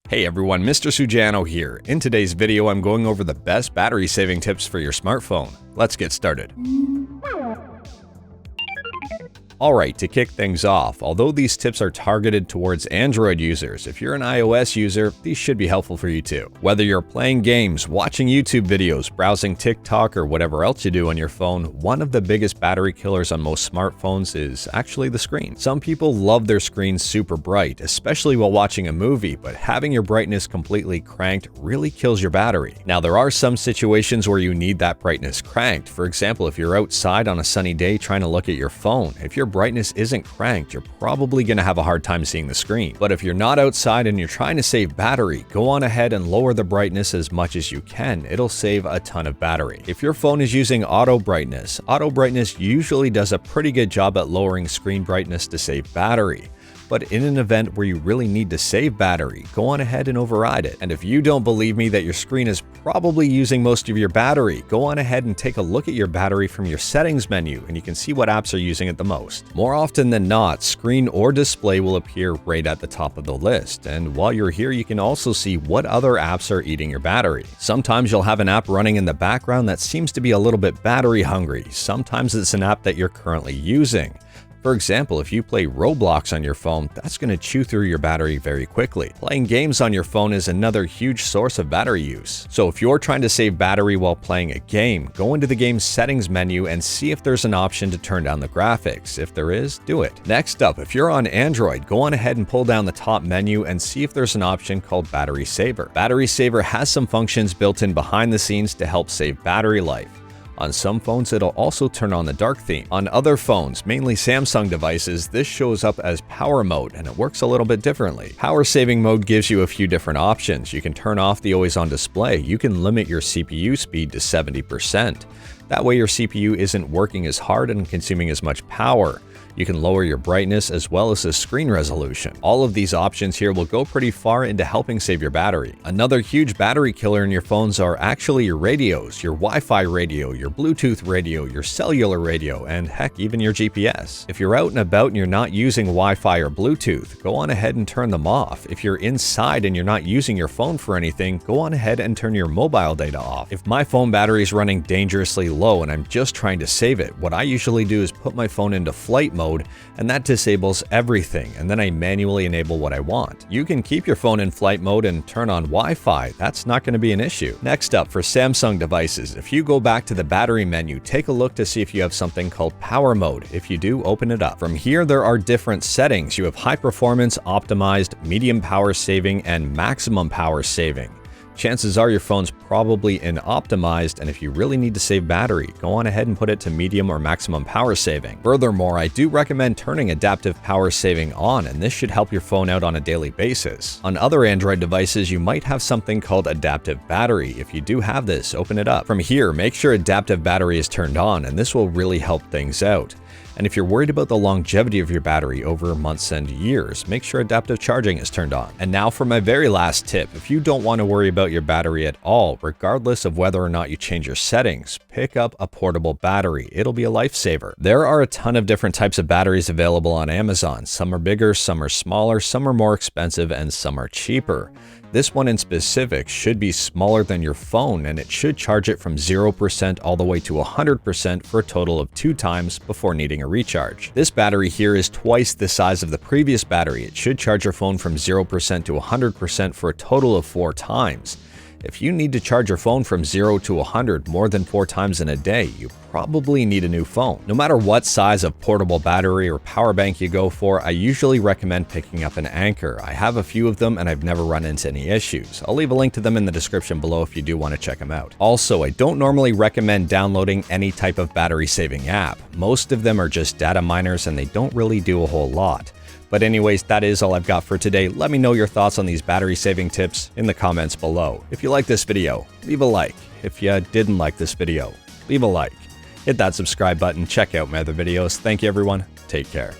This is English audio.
Hey everyone, Mr. Sujano here. In today's video, I'm going over the best battery saving tips for your smartphone. Let's get started. Alright, to kick things off, although these tips are targeted towards Android users, if you're an iOS user, these should be helpful for you too. Whether you're playing games, watching YouTube videos, browsing TikTok, or whatever else you do on your phone, one of the biggest battery killers on most smartphones is actually the screen. Some people love their screens super bright, especially while watching a movie, but having your brightness completely cranked really kills your battery. Now, there are some situations where you need that brightness cranked. For example, if you're outside on a sunny day trying to look at your phone, if your brightness isn't cranked, you're probably going to have a hard time seeing the screen. But if you're not outside and you're trying to save battery, go on ahead and lower the brightness as much as you can. It'll save a ton of battery. If your phone is using auto brightness usually does a pretty good job at lowering screen brightness to save battery. But in an event where you really need to save battery, go on ahead and override it. And if you don't believe me that your screen is probably using most of your battery, go on ahead and take a look at your battery from your settings menu and you can see what apps are using it the most. More often than not, screen or display will appear right at the top of the list. And while you're here, you can also see what other apps are eating your battery. Sometimes you'll have an app running in the background that seems to be a little bit battery hungry. Sometimes it's an app that you're currently using. For example, if you play Roblox on your phone, that's going to chew through your battery very quickly. Playing games on your phone is another huge source of battery use. So if you're trying to save battery while playing a game, go into the game's settings menu and see if there's an option to turn down the graphics. If there is, do it. Next up, if you're on Android, go on ahead and pull down the top menu and see if there's an option called Battery Saver. Battery Saver has some functions built in behind the scenes to help save battery life. On some phones, it'll also turn on the dark theme. On other phones, mainly Samsung devices, this shows up as power mode and it works a little bit differently. Power saving mode gives you a few different options. You can turn off the always on display. You can limit your CPU speed to 70%. That way your CPU isn't working as hard and consuming as much power. You can lower your brightness as well as the screen resolution. All of these options here will go pretty far into helping save your battery. Another huge battery killer in your phones are actually your radios, your Wi-Fi radio, your Bluetooth radio, your cellular radio, and heck, even your GPS. If you're out and about and you're not using Wi-Fi or Bluetooth, go on ahead and turn them off. If you're inside and you're not using your phone for anything, go on ahead and turn your mobile data off. If my phone battery is running dangerously low and I'm just trying to save it, what I usually do is put my phone into flight mode, and that disables everything, and then I manually enable what I want. You can keep your phone in flight mode and turn on Wi-Fi. That's not going to be an issue. Next up, for Samsung devices, if you go back to the battery menu, take a look to see if you have something called power mode. If you do, open it up. From here, there are different settings. You have high performance, optimized, medium power saving, and maximum power saving. Chances are your phone's probably in optimized, and if you really need to save battery, go on ahead and put it to medium or maximum power saving. Furthermore, I do recommend turning adaptive power saving on, and this should help your phone out on a daily basis. On other Android devices, you might have something called adaptive battery. If you do have this, open it up. From here, make sure adaptive battery is turned on, and this will really help things out. And if you're worried about the longevity of your battery over months and years, make sure adaptive charging is turned on. And now for my very last tip. If you don't want to worry about your battery at all, regardless of whether or not you change your settings, pick up a portable battery. It'll be a lifesaver. There are a ton of different types of batteries available on Amazon. Some are bigger, some are smaller, some are more expensive, and some are cheaper. This one in specific should be smaller than your phone, and it should charge it from 0% all the way to 100% for a total of 2 times before needing a recharge. This battery here is twice the size of the previous battery. It should charge your phone from 0% to 100% for a total of 4 times. If you need to charge your phone from 0 to 100 more than 4 times in a day, you probably need a new phone. No matter what size of portable battery or power bank you go for, I usually recommend picking up an Anchor. I have a few of them and I've never run into any issues. I'll leave a link to them in the description below if you do want to check them out. Also, I don't normally recommend downloading any type of battery saving app. Most of them are just data miners and they don't really do a whole lot. But anyways, that is all I've got for today. Let me know your thoughts on these battery saving tips in the comments below. If you like this video, leave a like. If you didn't like this video, leave a like. Hit that subscribe button, check out my other videos. Thank you everyone, take care.